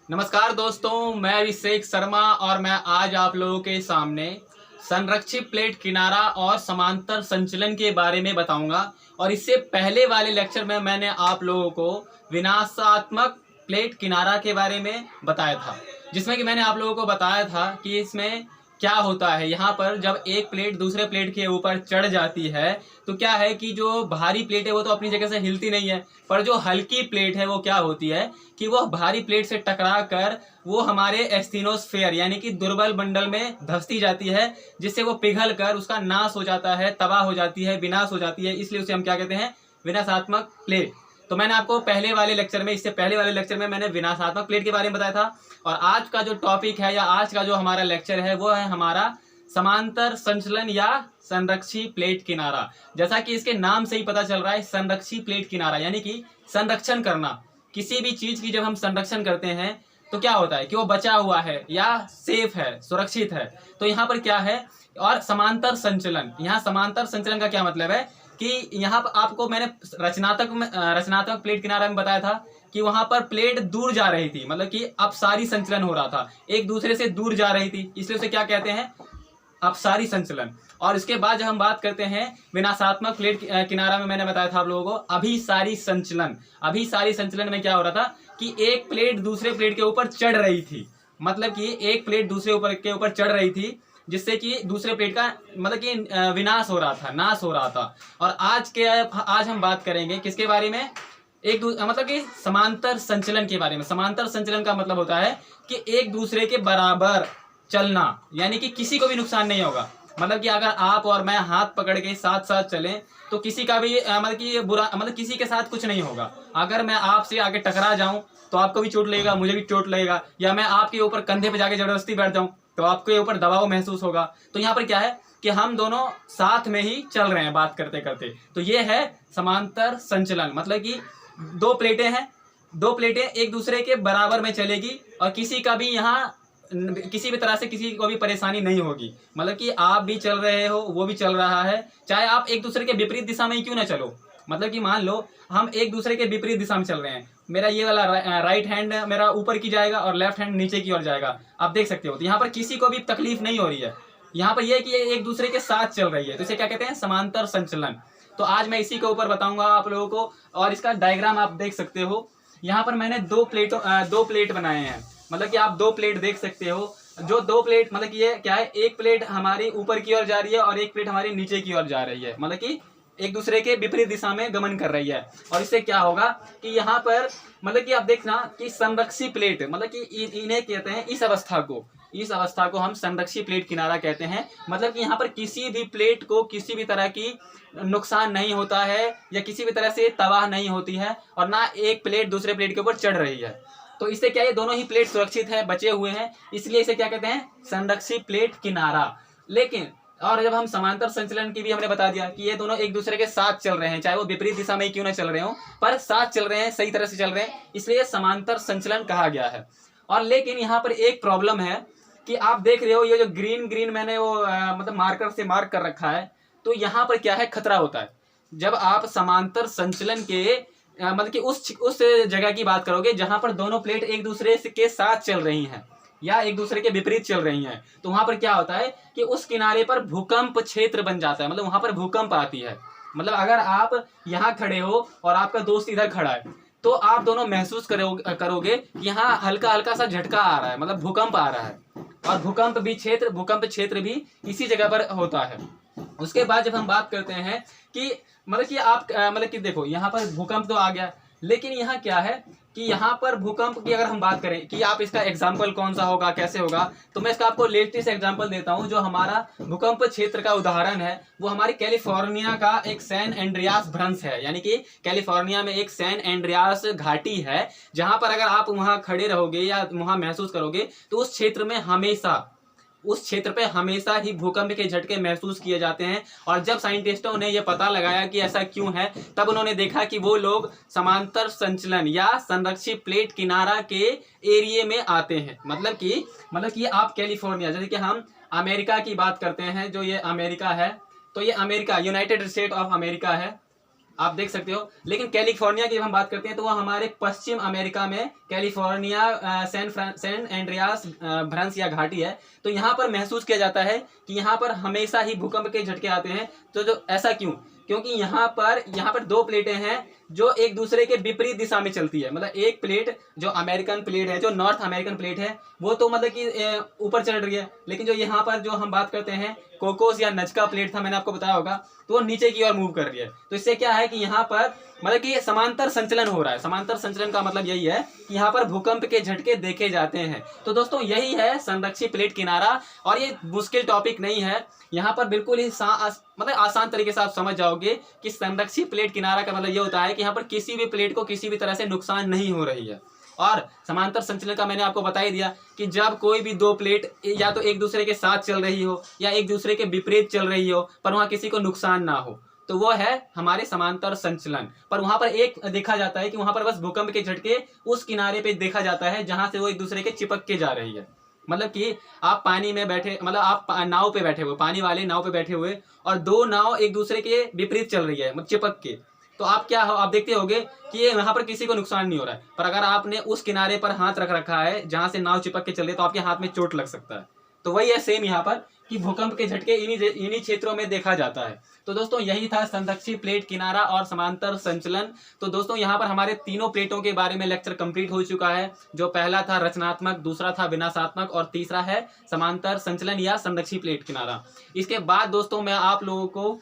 नमस्कार दोस्तों, मैं अभिषेक शर्मा और मैं आज आप लोगों के सामने संरक्षित प्लेट किनारा और समांतर संचलन के बारे में बताऊंगा। और इससे पहले वाले लेक्चर में मैंने आप लोगों को विनाशात्मक प्लेट किनारा के बारे में बताया था, जिसमें कि मैंने आप लोगों को बताया था कि इसमें क्या होता है। यहाँ पर जब एक प्लेट दूसरे प्लेट के ऊपर चढ़ जाती है तो क्या है कि जो भारी प्लेट है वो तो अपनी जगह से हिलती नहीं है, पर जो हल्की प्लेट है वो क्या होती है कि वो भारी प्लेट से टकरा कर वो हमारे एस्थीनोस्फेयर यानी कि दुर्बल मंडल में धंसती जाती है, जिससे वो पिघल कर उसका नाश हो जाता है, तबाह हो जाती है, विनाश हो जाती है। इसलिए उसे हम क्या कहते हैं, विनाशात्मक प्लेट। तो मैंने आपको पहले वाले लेक्चर में, इससे पहले वाले लेक्चर में मैंने विनाशात्मक प्लेट के बारे में बताया था। और आज का जो टॉपिक है या आज का जो हमारा लेक्चर है वो है हमारा समांतर संचलन या संरक्षी प्लेट किनारा। जैसा कि इसके नाम से ही पता चल रहा है, संरक्षी प्लेट किनारा यानी कि संरक्षण करना। किसी भी चीज की जब हम संरक्षण करते हैं तो क्या होता है कि वो बचा हुआ है या सेफ है, सुरक्षित है। तो यहाँ पर क्या है, और समांतर संचलन, यहाँ समांतर संचलन का क्या मतलब है कि यहाँ पर आपको मैंने रचनात्मक प्लेट किनारा में बताया था कि वहां पर प्लेट दूर जा रही थी, मतलब कि अपसारी संचलन हो रहा था, एक दूसरे से दूर जा रही थी, इसलिए उसे क्या कहते हैं, अपसारी संचलन। और इसके बाद जब हम बात करते हैं विनाशात्मक प्लेट किनारा में, मैंने बताया था आप लोगों को अभिसारी संचलन। अभिसारी संचलन में क्या हो रहा था कि एक प्लेट दूसरे प्लेट के ऊपर चढ़ रही थी, मतलब कि एक प्लेट दूसरे के ऊपर चढ़ रही थी, जिससे कि दूसरे प्लेट का मतलब कि विनाश हो रहा था, नाश हो रहा था। और आज हम बात करेंगे किसके बारे में, मतलब कि समांतर संचलन के बारे में। समांतर संचलन का मतलब होता है कि एक दूसरे के बराबर चलना, यानी कि किसी को भी नुकसान नहीं होगा। मतलब कि अगर आप और मैं हाथ पकड़ के साथ साथ चलें तो किसी का भी मतलब कि बुरा, मतलब किसी के साथ कुछ नहीं होगा। अगर मैं आपसे आगे टकरा जाऊं तो आपको भी चोट लगेगा, मुझे भी चोट लगेगा, या मैं आपके ऊपर कंधे पे जाके जबरदस्ती बैठ जाऊं तो आपके ऊपर दबाव महसूस होगा। तो यहाँ पर क्या है कि हम दोनों साथ में ही चल रहे हैं बात करते करते। तो ये है समांतर संचलन, मतलब कि दो प्लेटें हैं, दो प्लेटें एक दूसरे के बराबर में चलेगी और किसी का भी यहाँ किसी भी तरह से किसी को भी परेशानी नहीं होगी। मतलब कि आप भी चल रहे हो, वो भी चल रहा है, चाहे आप एक दूसरे के विपरीत दिशा में ही क्यों ना चलो। मतलब कि मान लो हम एक दूसरे के विपरीत दिशा में चल रहे हैं, मेरा ये वाला राइट हैंड मेरा ऊपर की जाएगा और लेफ्ट हैंड नीचे की ओर जाएगा, आप देख सकते हो। तो यहाँ पर किसी को भी तकलीफ नहीं हो रही है, यहाँ पर यह है कि ये एक दूसरे के साथ चल रही है, तो इसे क्या कहते हैं, समांतर संचलन। तो आज मैं इसी के ऊपर बताऊंगा आप लोगों को। और इसका डायग्राम आप देख सकते हो, यहाँ पर मैंने दो प्लेट बनाए हैं, मतलब कि आप दो प्लेट देख सकते हो। जो दो प्लेट मतलब कि ये क्या है, एक प्लेट हमारी ऊपर की ओर जा रही है और एक प्लेट हमारी नीचे की ओर जा रही है, मतलब कि एक दूसरे के विपरीत दिशा में गमन कर रही है। और इससे क्या होगा कि यहाँ पर मतलब कि आप देखना कि संरक्षी प्लेट, मतलब कि इन्हें कहते हैं, इस अवस्था को हम संरक्षी प्लेट किनारा कहते हैं। मतलब कि यहाँ पर किसी भी प्लेट को किसी भी तरह की नुकसान नहीं होता है या किसी भी तरह से तबाह नहीं होती है, और ना एक प्लेट दूसरे प्लेट के ऊपर चढ़ रही है। तो इससे क्या है, दोनों ही प्लेट सुरक्षित है, बचे हुए हैं, इसलिए इसे क्या कहते हैं, संरक्षित प्लेट किनारा। लेकिन और जब हम समांतर संचलन की भी हमने बता दिया कि ये दोनों एक दूसरे के साथ चल रहे हैं, चाहे वो विपरीत दिशा में ही क्यों ना चल रहे हो, पर साथ चल रहे हैं, सही तरह से चल रहे हैं, इसलिए समांतर संचलन कहा गया है। और लेकिन यहाँ पर एक प्रॉब्लम है कि आप देख रहे हो ये जो ग्रीन मैंने वो मतलब मार्कर से मार्क कर रखा है, तो यहाँ पर क्या है, खतरा होता है जब आप समांतर संचलन के मतलब कि उस जगह की बात करोगे जहां पर दोनों प्लेट एक दूसरे के साथ चल रही हैं या एक दूसरे के विपरीत चल रही हैं। तो वहां पर क्या होता है कि उस किनारे पर भूकंप क्षेत्र बन जाता है, मतलब वहां पर भूकंप आती है। मतलब अगर आप यहाँ खड़े हो और आपका दोस्त इधर खड़ा है तो आप दोनों महसूस करोगे कि यहाँ हल्का हल्का सा झटका आ रहा है, मतलब भूकंप आ रहा है। और भूकंप क्षेत्र भी इसी जगह पर होता है। उसके बाद जब हम बात करते हैं कि मतलब कि आप मतलब कि देखो यहाँ पर भूकंप तो आ गया, लेकिन यहाँ क्या है कि यहाँ पर भूकंप की अगर हम बात करें कि आप इसका एग्जाम्पल कौन सा होगा, कैसे होगा, तो मैं इसका आपको लेटेस्ट एग्जाम्पल देता हूँ। जो हमारा भूकंप क्षेत्र का उदाहरण है वो हमारी कैलिफोर्निया का एक सैन एंड्रियास भ्रंश है, यानी कि कैलिफोर्निया में एक सैन एंड्रियास घाटी है, जहां पर अगर आप वहां खड़े रहोगे या वहां महसूस करोगे तो उस क्षेत्र पे हमेशा ही भूकंप के झटके महसूस किए जाते हैं। और जब साइंटिस्टों ने यह पता लगाया कि ऐसा क्यों है, तब उन्होंने देखा कि वो लोग समांतर संचलन या संरक्षित प्लेट किनारा के एरिया में आते हैं। मतलब कि आप कैलिफोर्निया, जैसे कि हम अमेरिका की बात करते हैं, जो ये अमेरिका है, तो ये America United state of America है, आप देख सकते हो। लेकिन कैलिफोर्निया की जब हम बात करते हैं तो वह हमारे पश्चिम अमेरिका में कैलिफोर्निया सैन एंड्रियास भ्रंश या घाटी है। तो यहाँ पर महसूस किया जाता है कि यहाँ पर हमेशा ही भूकंप के झटके आते हैं। तो जो ऐसा क्यों? क्योंकि यहाँ पर दो प्लेटें हैं जो एक दूसरे के विपरीत दिशा में चलती है। मतलब एक प्लेट जो अमेरिकन प्लेट है, जो नॉर्थ अमेरिकन प्लेट है, वो तो मतलब कि ऊपर चल रही है। लेकिन जो यहाँ पर जो हम बात करते हैं कोकोस या नजका प्लेट था, मैंने आपको बताया होगा, तो वो नीचे की ओर मूव कर रही है। तो इससे क्या है कि यहाँ पर मतलब कि समांतर संचलन हो रहा है। समांतर संचलन का मतलब यही है कि यहाँ पर भूकंप के झटके देखे जाते हैं। तो दोस्तों यही है संरक्षित प्लेट किनारा, और ये मुश्किल टॉपिक नहीं है। यहाँ पर बिल्कुल ही मतलब आसान तरीके से आप समझ जाओगे कि संरक्षित प्लेट किनारा का मतलब ये होता है कि यहाँ पर किसी भी प्लेट को किसी भी तरह से नुकसान नहीं हो रही है। और समांतर संचलन का मैंने आपको बता ही दिया कि जब कोई भी दो प्लेट या तो एक दूसरे के साथ चल रही हो या एक दूसरे के विपरीत चल रही हो, पर वहां किसी को नुकसान ना हो, तो वो है हमारे समांतर संचलन। पर वहां पर एक देखा जाता है कि वहां पर बस भूकंप के झटके उस किनारे पे देखा जाता है जहां से वो एक दूसरे के चिपक के जा रही है। मतलब कि आप पानी में बैठे, मतलब आप नाव पे बैठे हुए, पानी वाले नाव पे बैठे हुए, और दो नाव एक दूसरे के विपरीत चल रही है, मतलब चिपक के, तो आप क्या हो, आप देखते होगे कि ये यहाँ पर किसी को नुकसान नहीं हो रहा है। पर अगर आपने उस किनारे पर हाथ रख रखा है जहां से नाव चिपक के चल रही है, तो आपके हाथ में चोट लग सकता है। तो वही है सेम यहाँ पर कि भूकंप के झटके इन्हीं क्षेत्रों में देखा जाता है। तो दोस्तों यही था संरक्षित प्लेट किनारा और समांतर संचलन। तो दोस्तों यहाँ पर हमारे तीनों प्लेटों के बारे में लेक्चर कंप्लीट हो चुका है। जो पहला था रचनात्मक, दूसरा था विनाशात्मक, और तीसरा है समांतर संचलन या संरक्षित प्लेट किनारा। इसके बाद दोस्तों मैं आप लोगों को